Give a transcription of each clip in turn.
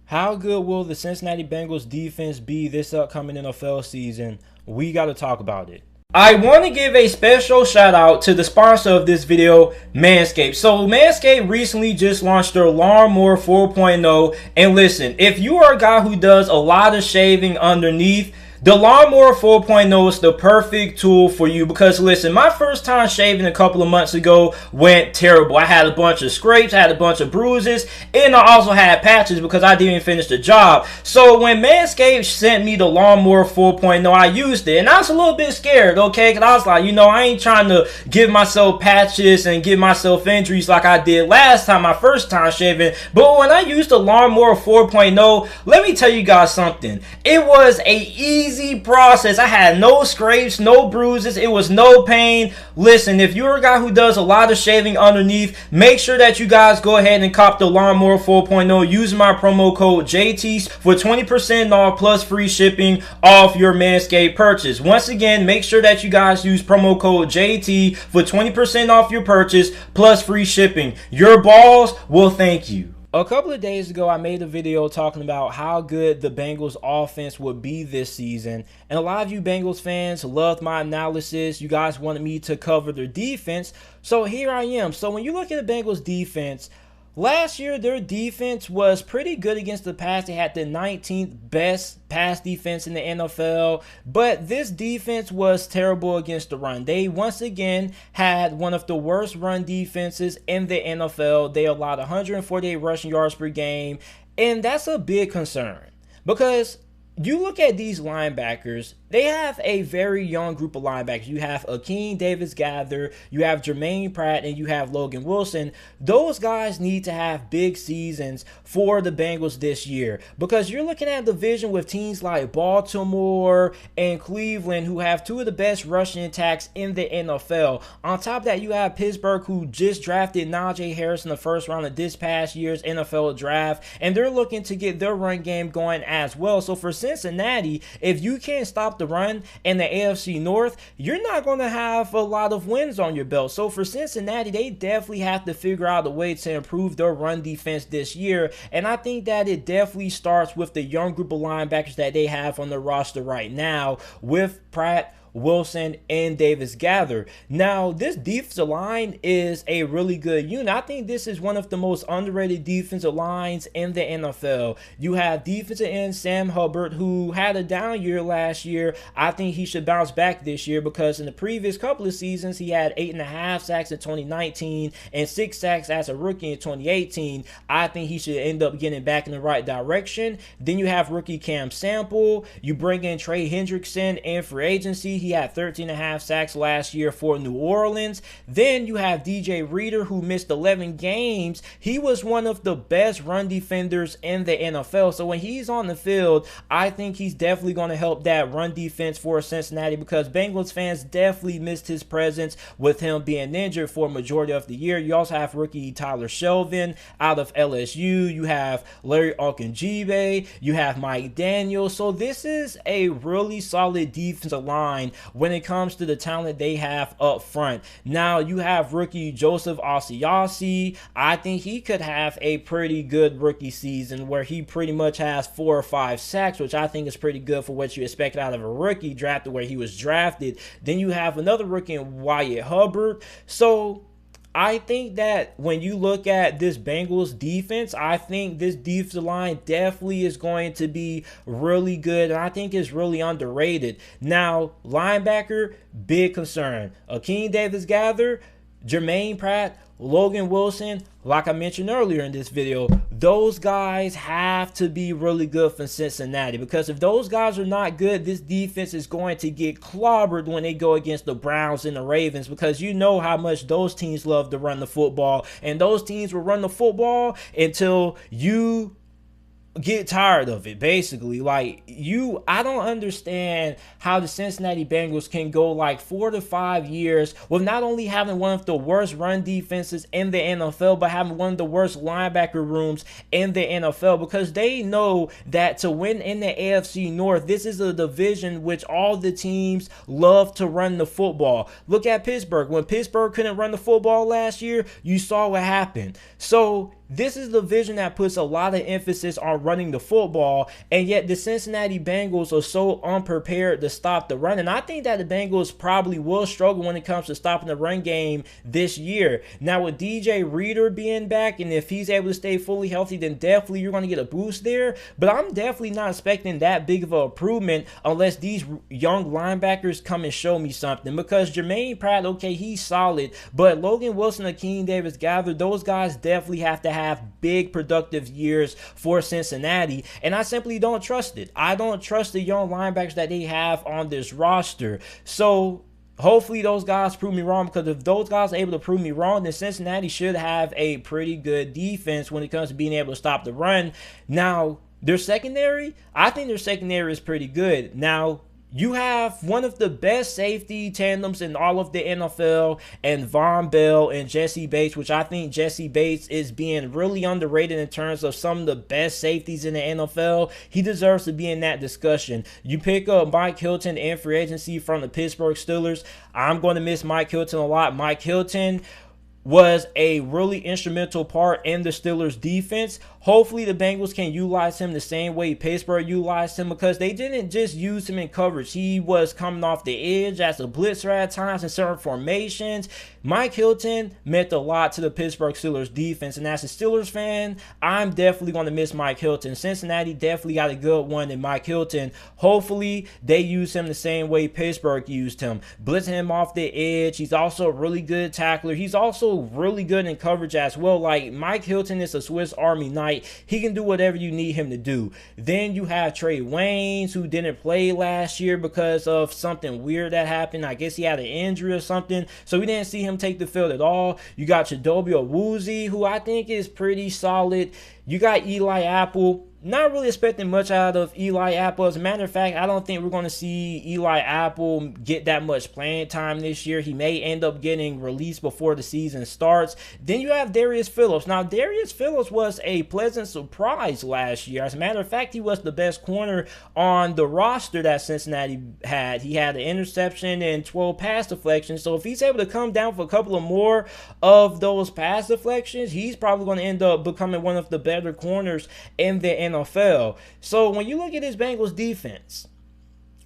How good will the Cincinnati Bengals defense be this upcoming NFL season? We got to talk about it. I want to give a special shout out to the sponsor of this video, Manscaped. So Manscaped recently just launched their Lawnmower 4.0. And listen, if you are a guy who does a lot of shaving underneath, the Lawnmower 4.0 is the perfect tool for you because listen, my first time shaving a couple of months ago went terrible. I had a bunch of scrapes, I had a bunch of bruises, and I also had patches because I didn't finish the job. So when Manscaped sent me the Lawnmower 4.0, I used it, and I was a little bit scared, okay? Because I was like, I ain't trying to give myself patches and give myself injuries like I did last time, my first time shaving. But when I used the Lawnmower 4.0, let me tell you guys something. It was a easy process. I had no scrapes, no bruises. It was no pain. Listen, if you're a guy who does a lot of shaving underneath, make sure that you guys go ahead and cop the Lawnmower 4.0 using my promo code JT for 20% off plus free shipping off your Manscaped purchase. Once again, make sure that you guys use promo code JT for 20% off your purchase plus free shipping. Your balls will thank you. A couple of days ago, I made a video talking about how good the Bengals offense would be this season. And a lot of you Bengals fans loved my analysis. You guys wanted me to cover their defense. So here I am. So when you look at the Bengals defense, last year, their defense was pretty good against the pass. They had the 19th best pass defense in the NFL, but this defense was terrible against the run. They once again had one of the worst run defenses in the NFL. They allowed 148 rushing yards per game, and that's a big concern because you look at these linebackers, they have a very young group of linebackers. You have Akeem Davis-Gaither, you have Jermaine Pratt, and you have Logan Wilson. Those guys need to have big seasons for the Bengals this year because you're looking at a division with teams like Baltimore and Cleveland who have two of the best rushing attacks in the NFL. On top of that, you have Pittsburgh who just drafted Najee Harris in the first round of this past year's NFL draft, and they're looking to get their run game going as well. So for Cincinnati, if you can't stop the run in the AFC North, you're not going to have a lot of wins on your belt. So for Cincinnati, they definitely have to figure out a way to improve their run defense this year. And I think that it definitely starts with the young group of linebackers that they have on the roster right now with Pratt, Wilson, and Davis-Gaither. Now, this defensive line is a really good unit. I think this is one of the most underrated defensive lines in the NFL. You have defensive end Sam Hubbard, who had a down year last year. I think he should bounce back this year because in the previous couple of seasons, he had 8.5 sacks in 2019 and 6 sacks as a rookie in 2018. I think he should end up getting back in the right direction. Then you have rookie Cam Sample. You bring in Trey Hendrickson in free agency. He had 13.5 sacks last year for New Orleans. Then you have DJ Reader, who missed 11 games. He was one of the best run defenders in the NFL. So when he's on the field, I think he's definitely going to help that run defense for Cincinnati because Bengals fans definitely missed his presence with him being injured for a majority of the year. You also have rookie Tyler Shelvin out of LSU. You have Larry Ogunjibe. You have Mike Daniels. So this is a really solid defensive line when it comes to the talent they have up front. Now, you have rookie Joseph Asiasi. I think he could have a pretty good rookie season where he pretty much has 4 or 5 sacks, which I think is pretty good for what you expect out of a rookie drafted where he was drafted. Then you have another rookie in Wyatt Hubbard. So I think that when you look at this Bengals defense, I think this defensive line definitely is going to be really good, and I think it's really underrated. Now, linebacker, big concern. Akeem Davis-Gaither, Jermaine Pratt, Logan Wilson, like I mentioned earlier in this video, those guys have to be really good for Cincinnati because if those guys are not good, this defense is going to get clobbered when they go against the Browns and the Ravens because you know how much those teams love to run the football, and those teams will run the football until you get tired of it, basically. I don't understand how the Cincinnati Bengals can go like 4 to 5 years with not only having one of the worst run defenses in the NFL, but having one of the worst linebacker rooms in the NFL because they know that to win in the AFC North, this is a division which all the teams love to run the football. Look at Pittsburgh. When Pittsburgh couldn't run the football last year, you saw what happened. So this is the division that puts a lot of emphasis on running the football, and yet the Cincinnati Bengals are so unprepared to stop the run. And I think that the Bengals probably will struggle when it comes to stopping the run game this year. Now, with DJ Reader being back, and if he's able to stay fully healthy, then definitely you're going to get a boost there. But I'm definitely not expecting that big of an improvement unless these young linebackers come and show me something. Because Jermaine Pratt, okay, he's solid, but Logan Wilson and Akeem Davis Gathered, those guys definitely have to have big productive years for Cincinnati, and I simply don't trust it. I don't trust the young linebackers that they have on this roster. So hopefully those guys prove me wrong, because if those guys are able to prove me wrong, then Cincinnati should have a pretty good defense when it comes to being able to stop the run. Now, their secondary, I think their secondary is pretty good. Now, you have one of the best safety tandems in all of the NFL, and Von Bell and Jesse Bates, which I think Jesse Bates is being really underrated in terms of some of the best safeties in the NFL. He deserves to be in that discussion. You pick up Mike Hilton in free agency from the Pittsburgh Steelers. I'm going to miss Mike Hilton a lot. Mike Hilton was a really instrumental part in the Steelers defense. Hopefully the Bengals can utilize him the same way Pittsburgh utilized him, because they didn't just use him in coverage. He was coming off the edge as a blitzer at times in certain formations. Mike Hilton meant a lot to the Pittsburgh Steelers defense, and as a Steelers fan, I'm definitely going to miss Mike Hilton. Cincinnati definitely got a good one in Mike Hilton. Hopefully they use him the same way Pittsburgh used him, blitzing him off the edge. He's also a really good tackler. He's also really good in coverage as well. Like, Mike Hilton is a Swiss Army knife. He can do whatever you need him to do. Then you have Trey Wayne, who didn't play last year because of something weird that happened. I guess he had an injury or something, so we didn't see him take the field at all. You got Chidobe Awuzie, who I think is pretty solid. You got Eli Apple. Not really expecting much out of Eli Apple. As a matter of fact, I don't think we're going to see Eli Apple get that much playing time this year. He may end up getting released before the season starts. Then you have Darius Phillips. Now, Darius Phillips was a pleasant surprise last year. As a matter of fact, he was the best corner on the roster that Cincinnati had. He had an interception and 12 pass deflections. So if he's able to come down for a couple of more of those pass deflections, he's probably going to end up becoming one of the better corners in the NFL. So when you look at this Bengals defense,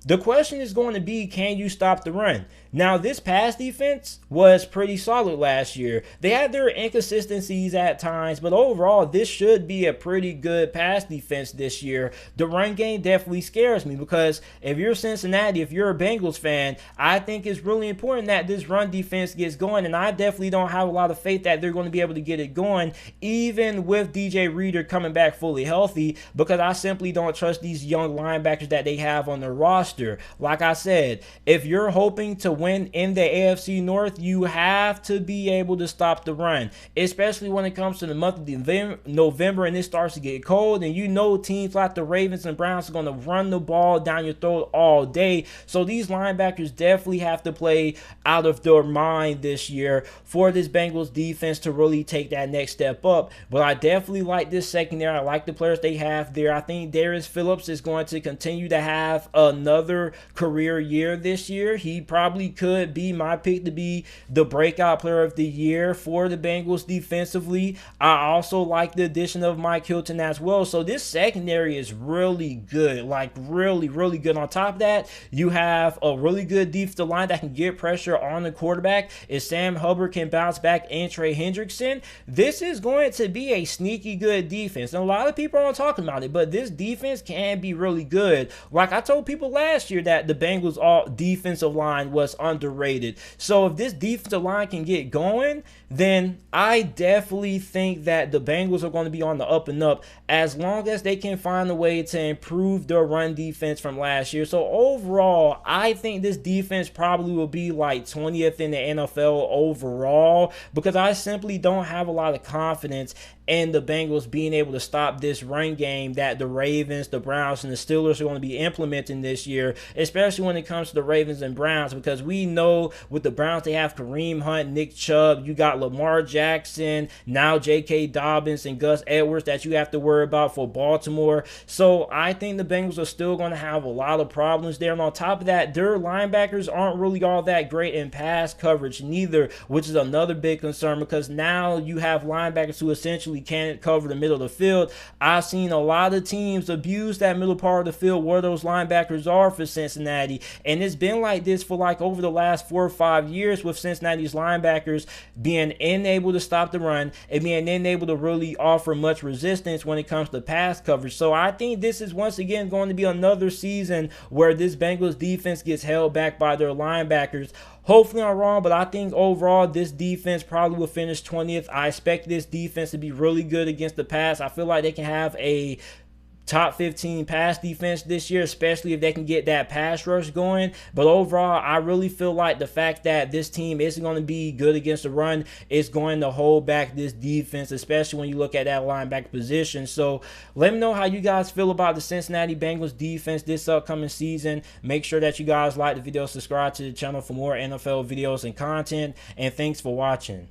the question is going to be, can you stop the run? Now, this pass defense was pretty solid last year. They had their inconsistencies at times, but overall, this should be a pretty good pass defense this year. The run game definitely scares me, because if you're Cincinnati, if you're a Bengals fan, I think it's really important that this run defense gets going, and I definitely don't have a lot of faith that they're going to be able to get it going, even with DJ Reader coming back fully healthy, because I simply don't trust these young linebackers that they have on their roster. Like I said, if you're hoping to win in the AFC North, you have to be able to stop the run, especially when it comes to the month of November and it starts to get cold, and you know teams like the Ravens and Browns are going to run the ball down your throat all day. So these linebackers definitely have to play out of their mind this year for this Bengals defense to really take that next step up. But I definitely like this secondary. I like the players they have there. I think Darius Phillips is going to continue to have another career year this year. He probably could be my pick to be the breakout player of the year for the Bengals defensively. I also like the addition of Mike Hilton as well. So this secondary is really good, like really, really good. On top of that, you have a really good defensive line that can get pressure on the quarterback. If Sam Hubbard can bounce back and Trey Hendrickson, this is going to be a sneaky good defense. And a lot of people aren't talking about it, but this defense can be really good. Like I told people last year that the Bengals defensive line was underrated. So if this defensive line can get going, then I definitely think that the Bengals are going to be on the up and up, as long as they can find a way to improve their run defense from last year. So overall, I think this defense probably will be like 20th in the NFL overall, because I simply don't have a lot of confidence in the Bengals being able to stop this run game that the Ravens, the Browns, and the Steelers are going to be implementing this year, especially when it comes to the Ravens and Browns, because we know with the Browns, they have Kareem Hunt, Nick Chubb, you got Lamar Jackson, now J.K. Dobbins and Gus Edwards that you have to worry about for Baltimore. So I think the Bengals are still going to have a lot of problems there. And on top of that, their linebackers aren't really all that great in pass coverage neither, which is another big concern, because now you have linebackers who essentially definitely can't cover the middle of the field. I've seen a lot of teams abuse that middle part of the field where those linebackers are for Cincinnati, and it's been like this for like over the last 4 or 5 years with Cincinnati's linebackers being unable to stop the run and being unable to really offer much resistance when it comes to pass coverage. So I think this is once again going to be another season where this Bengals defense gets held back by their linebackers. Hopefully I'm wrong, but I think overall this defense probably will finish 20th. I expect this defense to be really good against the pass. I feel like they can have a top 15 pass defense this year, especially if they can get that pass rush going. But overall, I really feel like the fact that this team isn't going to be good against the run is going to hold back this defense, especially when you look at that linebacker position. So let me know how you guys feel about the Cincinnati Bengals defense this upcoming season. Make sure that you guys like the video, subscribe to the channel for more NFL videos and content, and thanks for watching.